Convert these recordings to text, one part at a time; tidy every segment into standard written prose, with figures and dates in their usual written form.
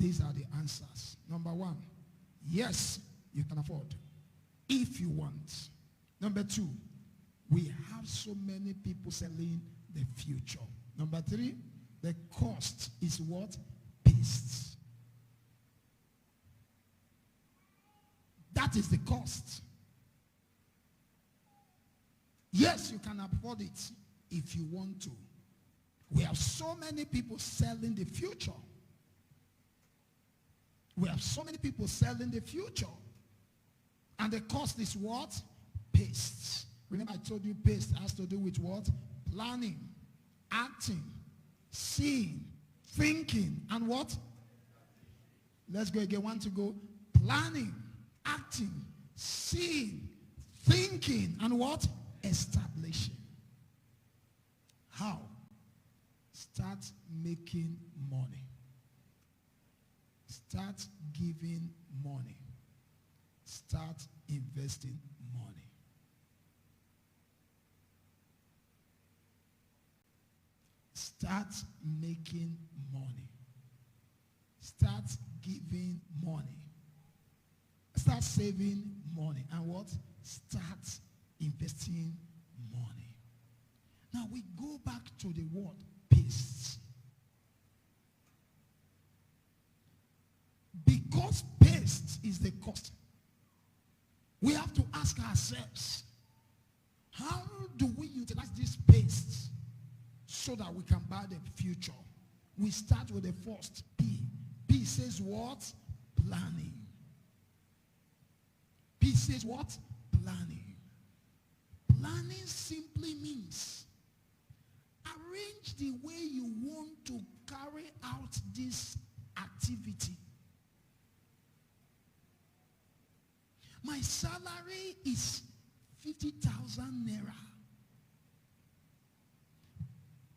These are the answers. Number one, yes, you can afford if you want. Number two, we have so many people selling the future. Number three, the cost is what? Paste. That is the cost. Yes, you can afford it if you want to. We have so many people selling the future. We have so many people selling the future. And the cost is what? Paste. Remember I told you paste has to do with what? Planning, acting, seeing, thinking, and what? Let's go again. Want to go? Planning, acting, seeing, thinking, and what? Establishing. How? Start making money. Start giving money. Start investing money. Start making money. Start giving money. Start saving money. And what? Start investing money. Now we go back to the word paste. Because paste is the cost, we have to ask ourselves, how do we utilize this paste so that we can buy the future? We start with the first P. P says what? Planning. P says what? Planning. Planning simply means arrange the way you want to carry out this activity. My salary is 50,000 naira.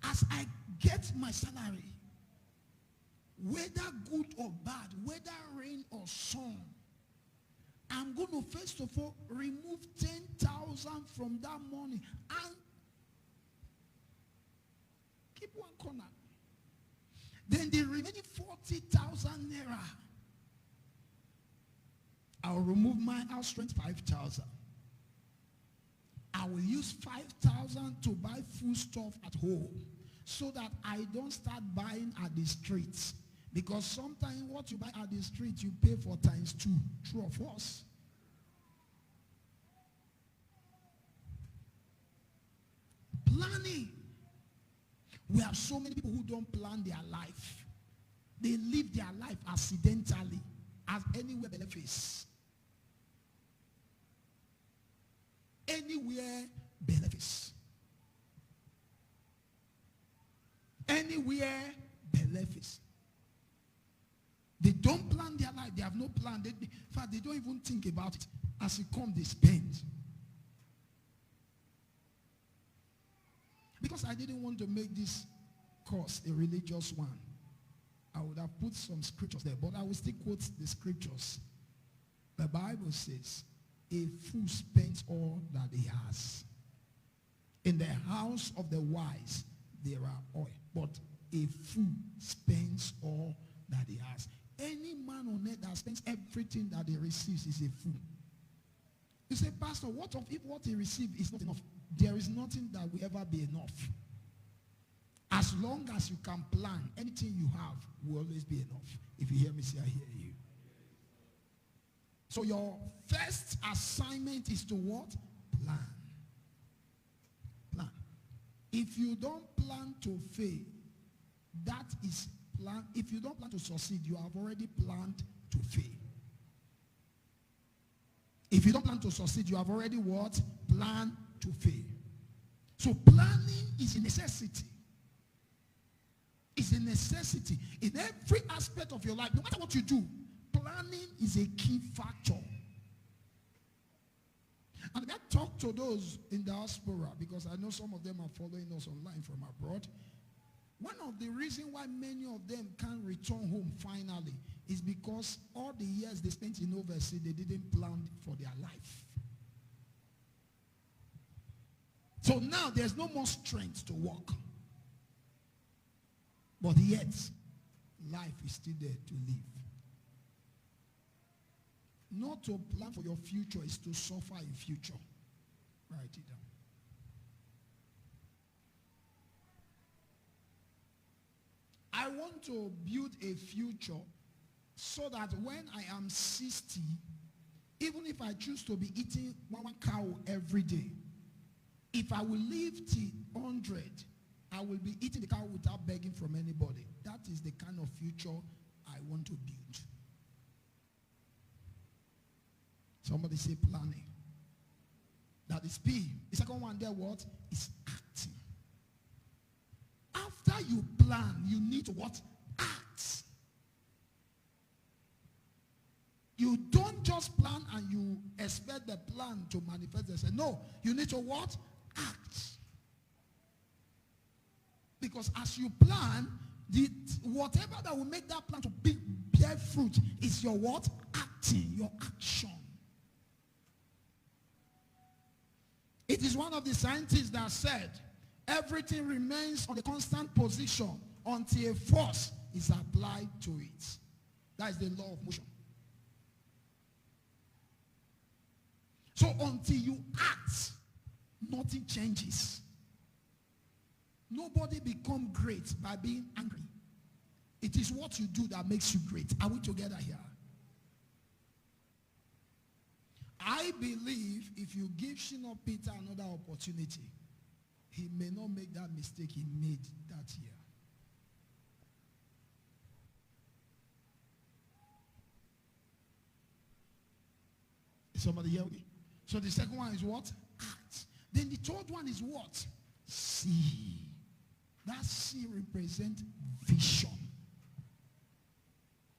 As I get my salary, whether good or bad, whether rain or sun, I'm going to first of all remove 10,000 from that money and keep one corner. Then the remaining 40,000 naira, I'll remove my house rent 5,000. I will use 5,000 to buy food stuff at home so that I don't start buying at the streets. Because sometimes what you buy at the street, you pay for times 2. True or false? Planning. We have so many people who don't plan their life. They live their life accidentally, as anywhere benefits. Anywhere benefits. Anywhere benefits. They don't plan their life. They have no plan. In fact, they don't even think about it. As it comes, they spend. Because I didn't want to make this course a religious one, I would have put some scriptures there, but I will still quote the scriptures. The Bible says, a fool spends all that he has. In the house of the wise, there are oil, but a fool spends all that he has. Any man on earth that spends everything that he receives is a fool. You say, Pastor, what if what he received is not enough? There is nothing that will ever be enough. As long as you can plan, anything you have will always be enough. If you hear me say, I hear you. So your first assignment is to what? Plan. Plan. If you don't plan to fail, that is plan. If you don't plan to succeed, you have already planned to fail. If you don't plan to succeed, you have already what? Planned to fail. So planning is a necessity. It's a necessity in every aspect of your life. No matter what you do, planning is a key factor. And I talk to those in diaspora, because I know some of them are following us online from abroad. One of the reasons why many of them can't return home finally is because all the years they spent in overseas, they didn't plan for their life. So now there's no more strength to work. But yet, life is still there to live. Not to plan for your future is to suffer in future. Write it down. I want to build a future so that when I am 60, even if I choose to be eating one cow every day, if I will live till 100, I will be eating the cow without begging from anybody. That is the kind of future I want to build. Somebody say planning. That is P. The second one there, what? Is acting. After you plan, you need to what? Act. You don't just plan and you expect the plan to manifest itself. No, you need to what? Act. Because as you plan, whatever that will make that plan to bear fruit is your what? Acting, your action. It is one of the scientists that said, everything remains on the constant position until a force is applied to it. That is the law of motion. So until you act, nothing changes. Nobody becomes great by being angry. It is what you do that makes you great. Are we together here? I believe if you give Shino Peter another opportunity, he may not make that mistake he made that year. Is somebody here? So the second one is what? Act. Then the third one is what? See. That see represents vision.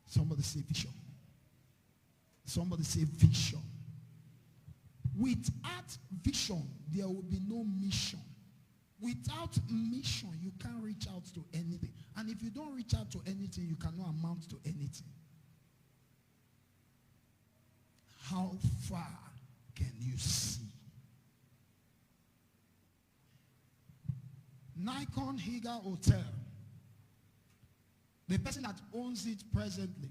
Somebody say vision. Somebody say vision. Without vision, there will be no mission. Without mission, you can't reach out to anything. And if you don't reach out to anything, you cannot amount to anything. How far can you see? Nikon Higa Hotel, the person that owns it presently,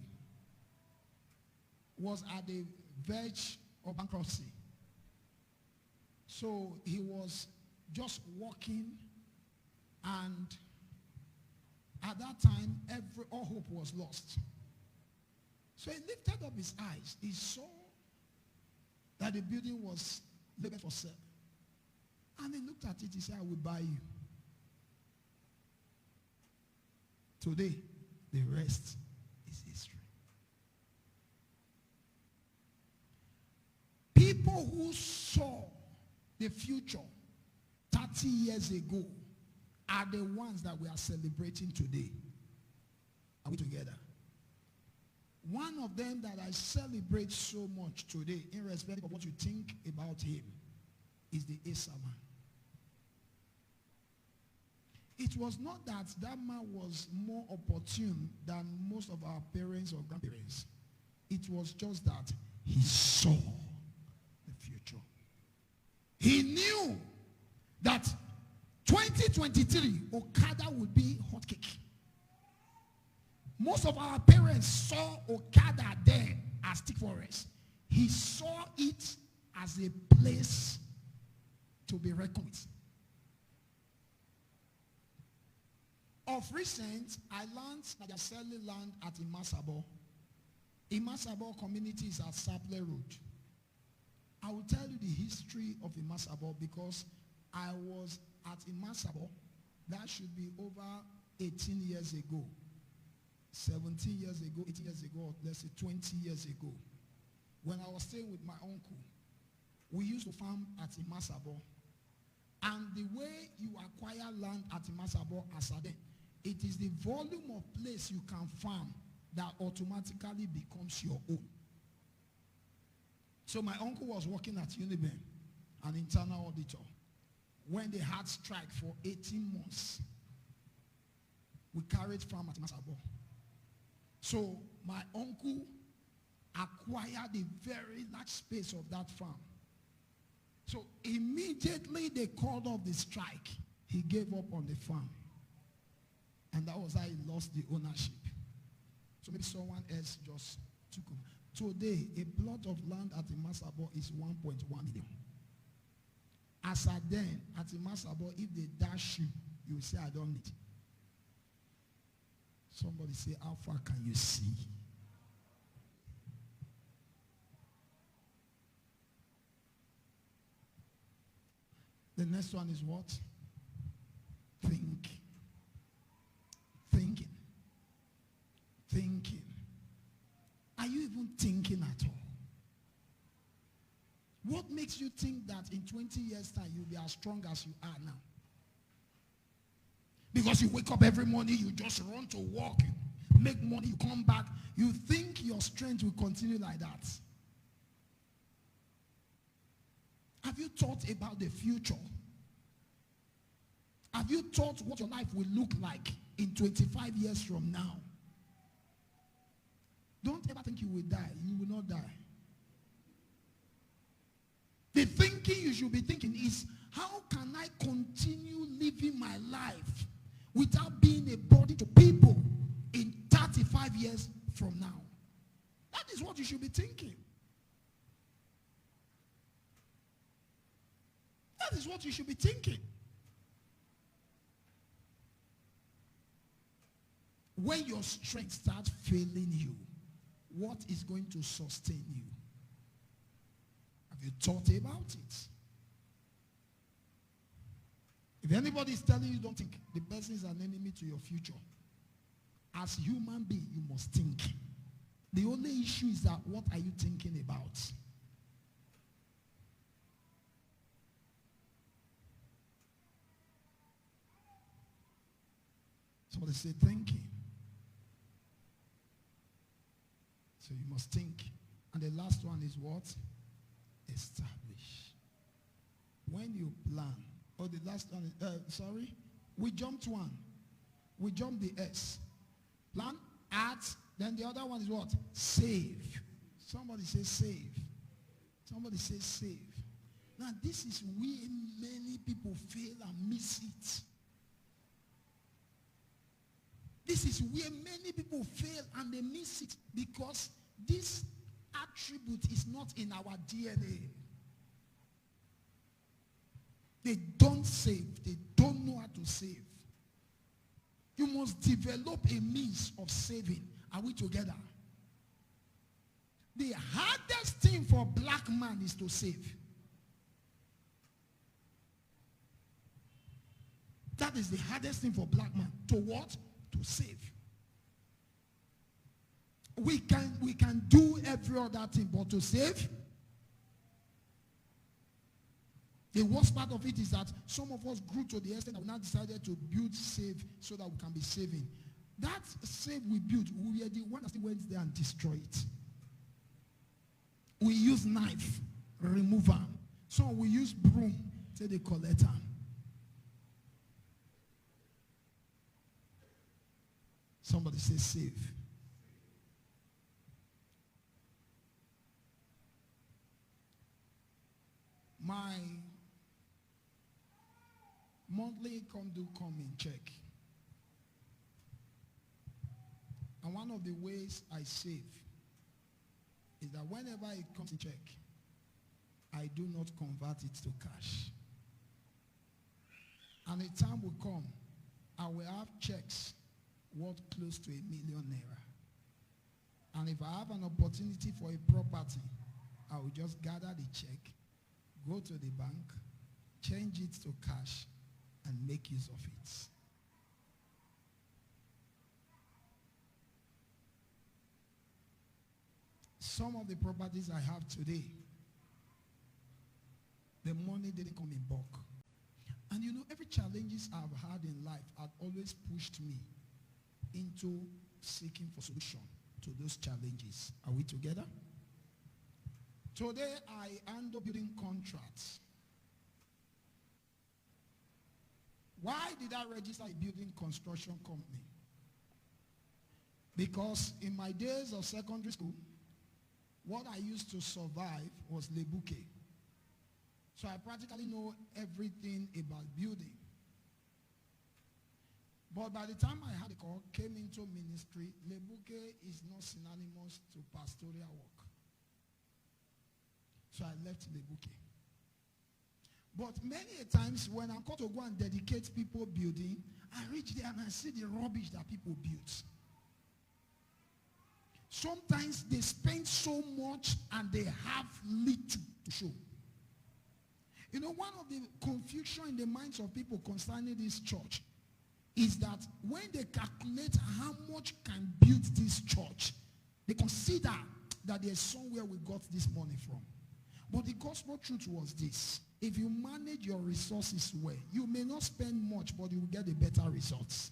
was at the verge of bankruptcy. So he was just walking, and at that time, all hope was lost. So he lifted up his eyes. He saw that the building was labeled for sale. And he looked at it. He said, I will buy you. Today, the rest is history. People who saw the future 30 years ago are the ones that we are celebrating today. Are we together? One of them that I celebrate so much today, irrespective of what you think about him, is the Asa man. It was not that that man was more opportune than most of our parents or grandparents. It was just that he saw the future. He knew that 2023, Okada would be hotcake. Most of our parents saw Okada there as Thick Forest. He saw it as a place to be reckoned with. Of recent, I learned that they're selling land at Imasabo. Imasabo community is at Saple Road. I will tell you the history of Imasabo because I was at Imasabo. That should be over 18 years ago. 17 years ago, 18 years ago, or let's say 20 years ago. When I was staying with my uncle, we used to farm at Imasabo. And the way you acquire land at Imasabo as a day, it is the volume of place you can farm that automatically becomes your own. So my uncle was working at Uniben, an internal auditor, when they had strike for 18 months. We carried farm at Masabo. So my uncle acquired a very large space of that farm. So immediately they called off the strike. He gave up on the farm. And that was how he lost the ownership. So maybe someone else just took over. Today, a plot of land at Imasabo is 1.1 million. As at then, at Imasabo, if they dash you, you will say, I don't need. Somebody say, how far can you see? The next one is what? Think. Thinking. Thinking. Are you even thinking at all? What makes you think that in 20 years' time you'll be as strong as you are now? Because you wake up every morning, you just run to work, make money, you come back, you think your strength will continue like that. Have you thought about the future? Have you thought what your life will look like in 25 years from now? Don't ever think you will die. You will not die. The thinking you should be thinking is, how can I continue living my life without being a body to people in 35 years from now? That is what you should be thinking. That is what you should be thinking. When your strength starts failing you, what is going to sustain you? Have you thought about it? If anybody is telling you don't think, the person is an enemy to your future. As human being, you must think. The only issue is that what are you thinking about? Somebody say thinking. So you must think. And the last one is what? Establish. When you plan. Oh, the last one is, we jumped one. We jumped the S. Plan, act, then the other one is what? Save. Somebody say save. Somebody say save. Now this is where many people fail and miss it. This is where many people fail and they miss it because this attribute is not in our DNA. They don't save. They don't know how to save. You must develop a means of saving. Are we together? The hardest thing for a black man is to save. That is the hardest thing for a black man. To what? To save. We can do every other thing, but to save, the worst part of it is that some of us grew to the extent that we now decided to build save so that we can be saving. That save we built, we are the one that still went there and destroyed it. We use knife, remove them. Some we use broom, say they collect them. Somebody say save. My monthly income do come in check. And one of the ways I save is that whenever it comes in check, I do not convert it to cash. And a time will come, I will have checks worth close to ₦1 million. And if I have an opportunity for a property, I will just gather the check, go to the bank, change it to cash, and make use of it. Some of the properties I have today, the money didn't come in bulk. And you know, every challenges I've had in life have always pushed me into seeking for solution to those challenges. Are we together? Today, I end up building contracts. Why did I register a building construction company? Because in my days of secondary school, what I used to survive was le bouquet. So I practically know everything about building. But by the time I had a call, came into ministry, Lebuke is not synonymous to pastoral work. So I left Lebuke. But many a times when I'm called to go and dedicate people building, I reach there and I see the rubbish that people built. Sometimes they spend so much and they have little to show. You know, one of the confusion in the minds of people concerning this church is that when they calculate how much can build this church, they consider that there's somewhere we got this money from. But the gospel truth was this: if you manage your resources well, you may not spend much, but you will get a better results.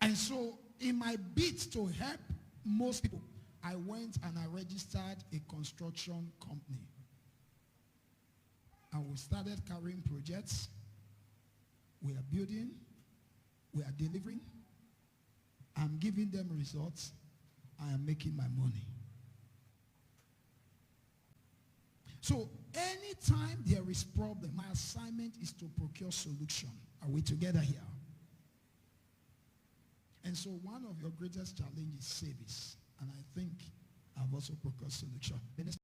And so, in my bid to help most people, I went and I registered a construction company. And we started carrying projects. We are building. We are delivering. I'm giving them results. I am making my money. So anytime there is problem, my assignment is to procure solution. Are we together here? And so one of your greatest challenges is service. And I think I've also procured solution. The next